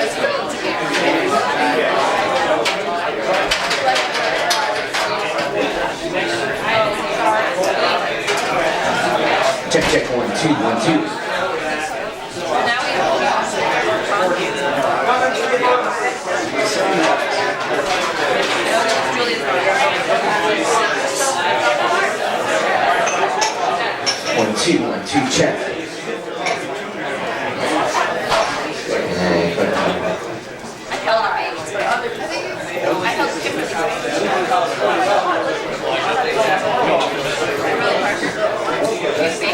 Check, check, 1, 2, 1, 2. One, two, 1, 2, check.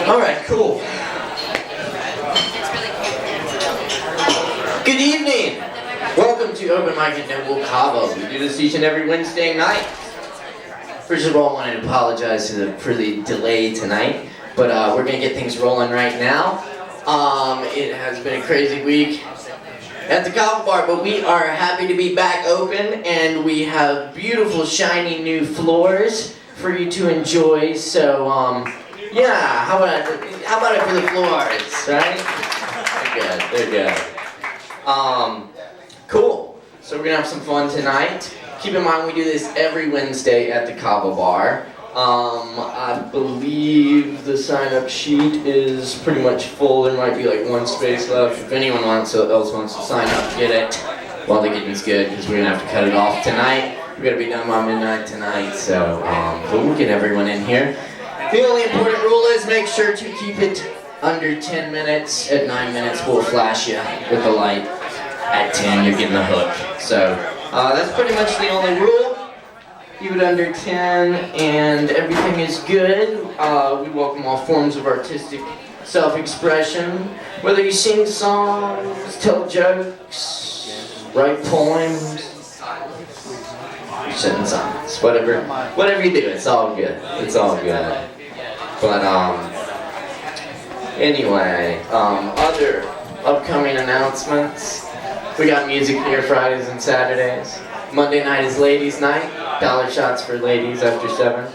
All right, cool. Good evening. Welcome to Open Mic at Noble Kava. We do this each and every Wednesday night. First of all, I wanted to apologize for the delay tonight, but we're going to get things rolling right now. It has been a crazy week at the Kava bar, but we are happy to be back open, and we have beautiful, shiny new floors for you to enjoy. So, yeah, how about it for the floors, right? They're good. Cool. So we're gonna have some fun tonight. Keep in mind we do this every Wednesday at the Kava bar. I believe the sign-up sheet is pretty much full. There might be like one space left. If anyone else wants to sign up, get it while the getting's good, because we're gonna have to cut it off tonight. We're gonna be done by midnight tonight, so but we'll get everyone in here. The only important rule is make sure to keep it under 10 minutes. At 9 minutes, we'll flash you with the light. At 10, you're getting the hook. So that's pretty much the only rule. Keep it under 10, and everything is good. We welcome all forms of artistic self-expression. Whether you sing songs, tell jokes, write poems, sing songs, whatever you do, it's all good. It's all good. But anyway, other upcoming announcements. We got music here Fridays and Saturdays. Monday night is ladies' night. Dollar shots for ladies after 7,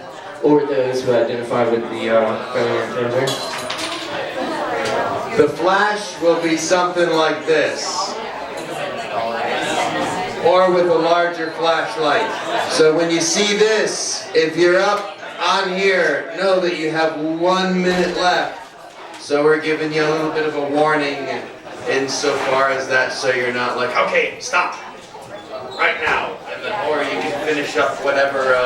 or those who identify with the feminine gender. The flash will be something like this, or with a larger flashlight. So when you see this, if you're up on here, know that you have 1 minute left. So we're giving you a little bit of a warning insofar as that, so you're not like, okay, stop right now, and then, or you can finish up whatever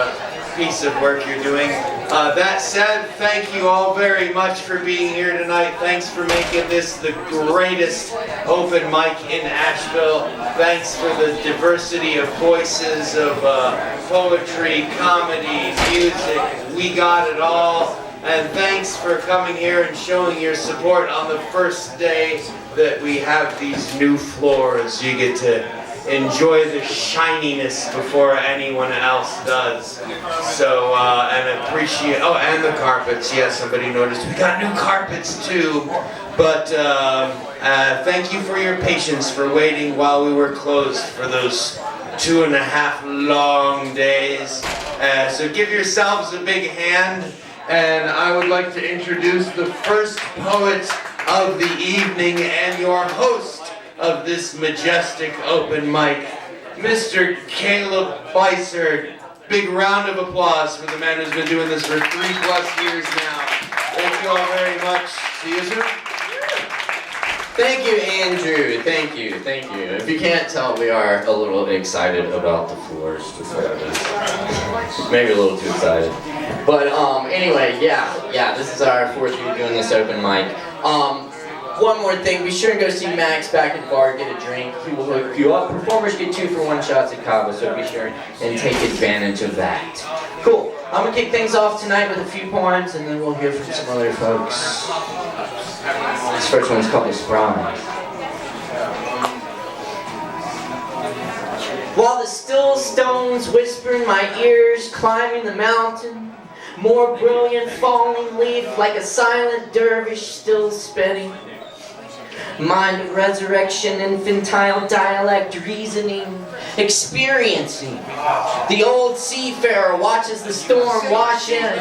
piece of work you're doing. That said, thank you all very much for being here tonight. Thanks for making this the greatest open mic in Asheville. Thanks for the diversity of voices, of poetry, comedy, music. We got it all. And thanks for coming here and showing your support on the first day that we have these new floors. You get to enjoy the shininess before anyone else does. So, and appreciate, oh, and the carpets. Yeah, somebody noticed we got new carpets too. But thank you for your patience for waiting while we were closed for those 2.5 long days. So give yourselves a big hand. And I would like to introduce the first poet of the evening and your host of this majestic open mic, Mr. Caleb Beissert. Big round of applause for the man who's been doing this for 3+ years now. Thank you all very much. See you soon. Thank you, Andrew. Thank you. If you can't tell, we are a little excited about the floors. Maybe a little too excited. But anyway, yeah, this is our 4th year doing this open mic. One more thing, be sure and go see Max back at the bar, get a drink. He will hook you up. Performers get 2-for-1 shots at Kava, so be sure and take advantage of that. Cool. I'm gonna kick things off tonight with a few poems, and then we'll hear from some other folks. This first one's called The Surprise. While the still stones whisper in my ears, climbing the mountain, more brilliant falling leaf like a silent dervish still spinning. Mind of resurrection, infantile dialect, reasoning, experiencing. The old seafarer watches the storm wash in.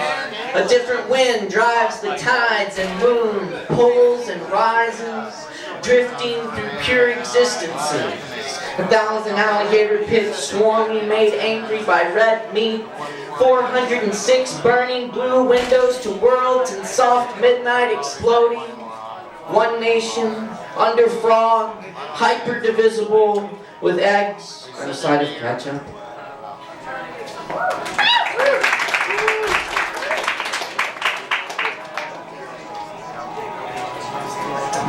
A different wind drives the tides, and moon pulls and rises. drifting through pure existences. 1,000 alligator pits swarming, made angry by red meat. 406 burning blue windows to worlds in soft midnight exploding. One nation, under frog, hyper-divisible, with eggs and a side of ketchup.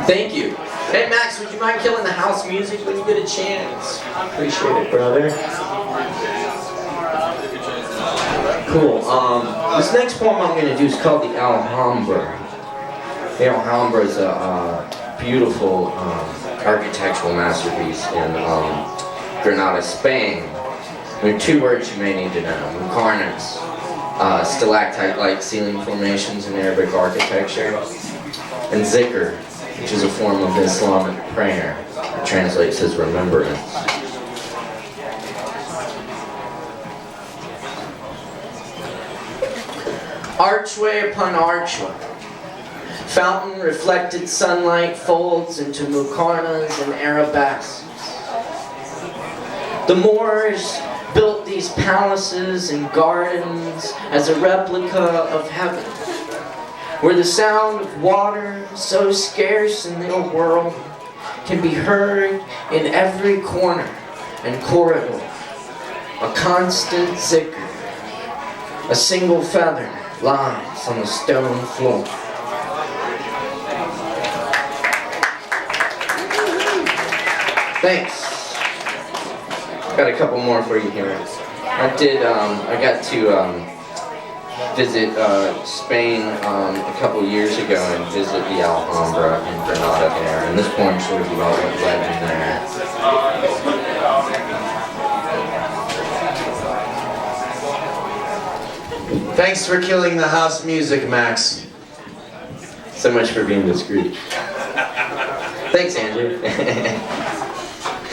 Thank you. Hey Max, would you mind killing the house music when you get a chance? Appreciate it, brother. Cool. This next poem I'm going to do is called the Alhambra. The Alhambra is a beautiful architectural masterpiece in Granada, Spain. There are two words you may need to know. Muqarnas, stalactite-like ceiling formations in Arabic architecture, and zikr, which is a form of Islamic prayer. It translates as remembrance. Archway upon archway, fountain reflected sunlight folds into muqarnas and arabesques. The Moors built these palaces and gardens as a replica of heaven, where the sound of water, so scarce in the old world, can be heard in every corner and corridor. A constant zikr, a single feather lies on the stone floor. Thanks. Got a couple more for you here. I got to visit Spain a couple years ago and visit the Alhambra in Granada there, and this poem sort of about what led me there. Thanks for killing the house music, Max. So much for being discreet. Thanks, Andrew.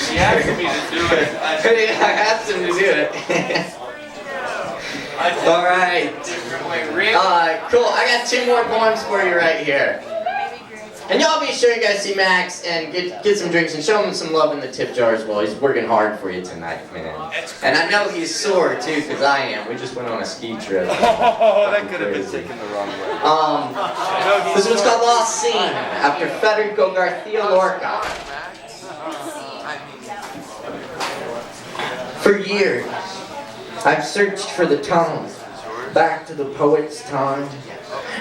He asked me to do it. I asked him to do it. Alright. Cool. I got two more poems for you right here. And y'all be sure you guys see Max and get some drinks and show him some love in the tip jar as well. He's working hard for you tonight, man. And I know he's sore too, because I am. We just went on a ski trip. Oh, that could have been taken the wrong way. This one's called Lost Scene, after Federico Garcia Lorca. For years, I've searched for the tongue, back to the poet's time,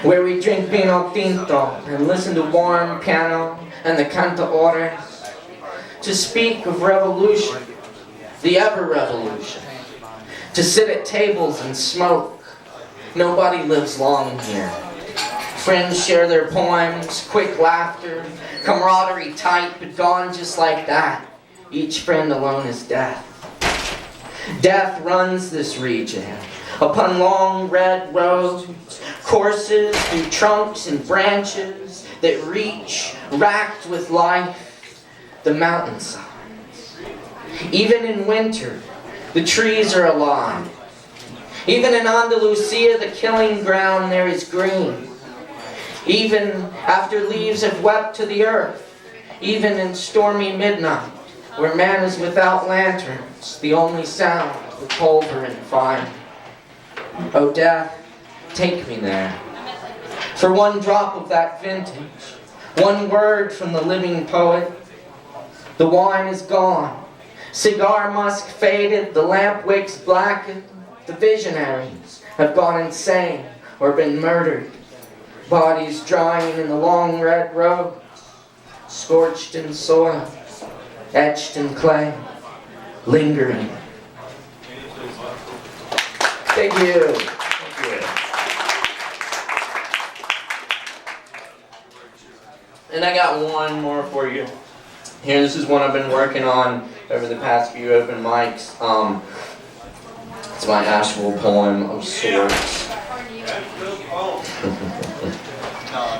where we drink vino tinto and listen to warm piano and the cantaores, to speak of revolution, the ever-revolution, to sit at tables and smoke. Nobody lives long here. Friends share their poems, quick laughter, camaraderie tight, but gone just like that. Each friend alone is death. Death runs this region, upon long red roads, courses through trunks and branches that reach, racked with life, the mountainsides. Even in winter, the trees are alive. Even in Andalusia, the killing ground there is green. Even after leaves have wept to the earth, even in stormy midnight, where man is without lanterns, the only sound of pulver and fire. Oh death, take me there. For one drop of that vintage, one word from the living poet. The wine is gone, cigar musk faded, the lamp wicks blackened. The visionaries have gone insane or been murdered. Bodies drying in the long red road, scorched in soil, etched in clay, lingering. Thank you. Thank you. And I got one more for you. Here, this is one I've been working on over the past few open mics. It's my actual poem of sorts.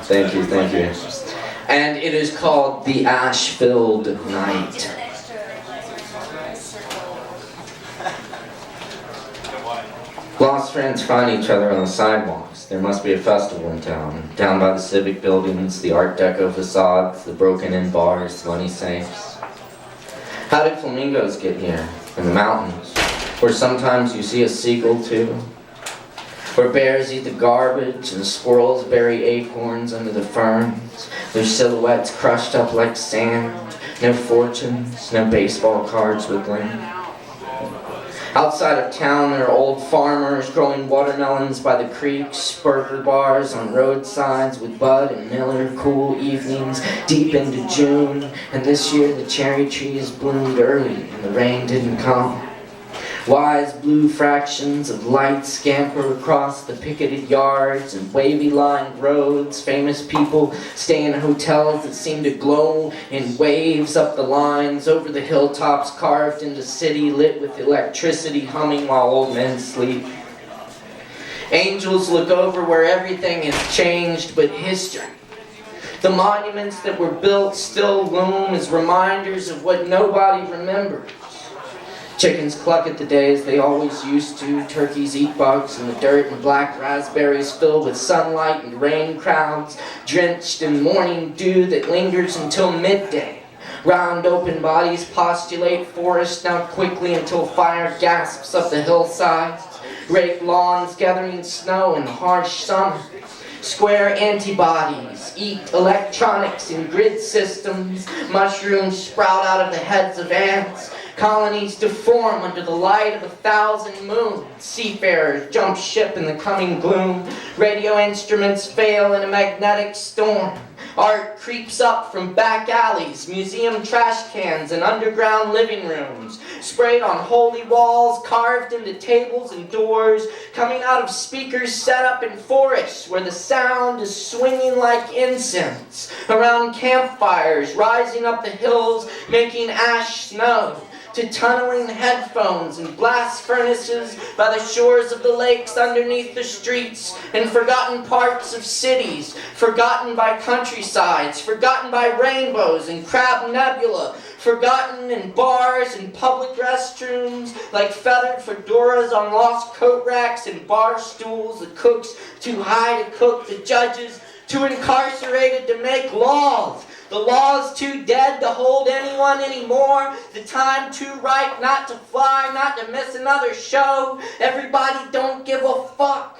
Thank you, thank you. And it is called The Ash-Filled Night. Lost friends find each other on the sidewalks. There must be a festival in town. Down by the civic buildings, the Art Deco facades, the broken-in bars, money safes. How did flamingos get here? In the mountains, where sometimes you see a seagull too. Where bears eat the garbage and squirrels bury acorns under the ferns. Their silhouettes crushed up like sand. No fortunes, no baseball cards with gleam. Outside of town, there are old farmers growing watermelons by the creeks, burger bars on roadsides with Bud and Miller, cool evenings deep into June. And this year the cherry trees bloomed early and the rain didn't come. Wise blue fractions of light scamper across the picketed yards and wavy-lined roads. Famous people stay in hotels that seem to glow in waves up the lines, over the hilltops carved into city, lit with electricity humming while old men sleep. Angels look over where everything has changed but history. The monuments that were built still loom as reminders of what nobody remembers. Chickens cluck at the day as they always used to. Turkeys eat bugs in the dirt, and black raspberries filled with sunlight and rain clouds, drenched in morning dew that lingers until midday. Round open bodies postulate forests now quickly until fire gasps up the hillsides. Great lawns gathering snow in harsh summer. Square antibodies eat electronics in grid systems. Mushrooms sprout out of the heads of ants. Colonies deform under the light of 1,000 moons. Seafarers jump ship in the coming gloom. Radio instruments fail in a magnetic storm. Art creeps up from back alleys, museum trash cans, and underground living rooms. Sprayed on holy walls, carved into tables and doors, coming out of speakers set up in forests where the sound is swinging like incense. Around campfires, rising up the hills, making ash snow. To tunneling headphones and blast furnaces by the shores of the lakes underneath the streets, and forgotten parts of cities, forgotten by countrysides, forgotten by rainbows and crab nebula, forgotten in bars and public restrooms, like feathered fedoras on lost coat racks and bar stools, the cooks too high to cook, the judges too incarcerated to make laws. The law's too dead to hold anyone anymore. The time too ripe not to fly, not to miss another show. Everybody don't give a fuck.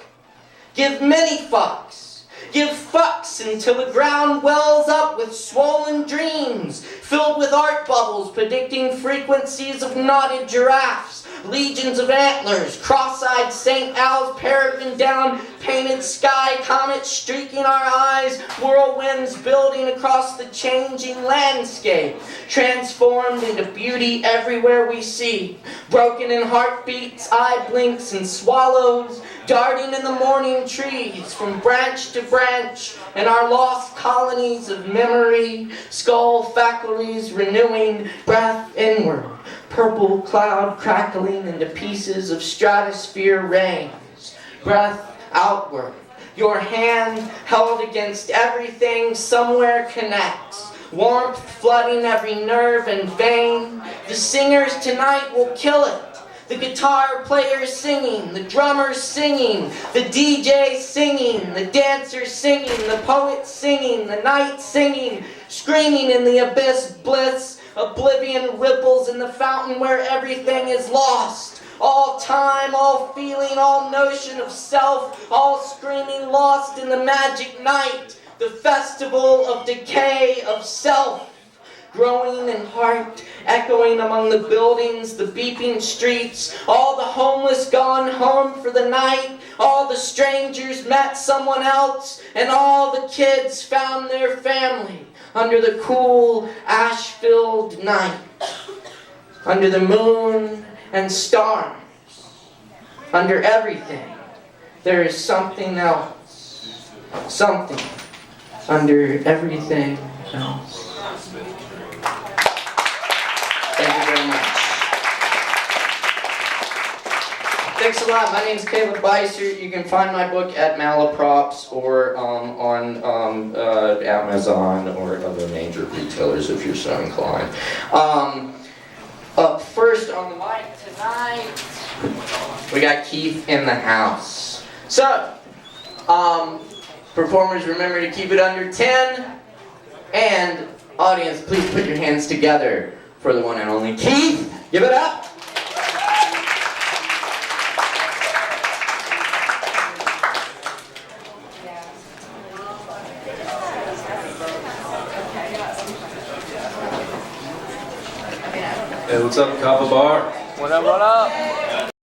Give many fucks. Give fucks until the ground wells up with swollen dreams, filled with art bubbles predicting frequencies of knotted giraffes. Legions of antlers, cross-eyed St. Owls peregrine down painted sky, comets streaking our eyes, whirlwinds building across the changing landscape, transformed into beauty everywhere we see, broken in heartbeats, eye blinks, and swallows, darting in the morning trees from branch to branch, and our lost colonies of memory, skull faculties renewing, breath inward. Purple cloud crackling into pieces of stratosphere rains. Breath outward. Your hand held against everything somewhere connects. Warmth flooding every nerve and vein. The singers tonight will kill it. The guitar players singing, the drummers singing, the DJ singing, the dancers singing, the poet singing, the night singing, screaming in the abyss bliss. Oblivion ripples in the fountain where everything is lost. All time, all feeling, all notion of self, all screaming lost in the magic night. The festival of decay of self. Growing in heart, echoing among the buildings, the beeping streets, all the homeless gone home for the night, all the strangers met someone else, and all the kids found their family under the cool, ash-filled night, under the moon and stars, under everything. There is something else, something under everything else. Thank you very much. Thanks a lot. My name is Kava Beissert. You can find my book at Malaprops or on Amazon or other major retailers if you're so inclined. Up first on the mic tonight, we got Keith in the house. So, Performers, remember to keep it under 10. And audience, please put your hands together for the one and only Keith. Give it up. Hey, what's up, Kava Bar? What up, what up?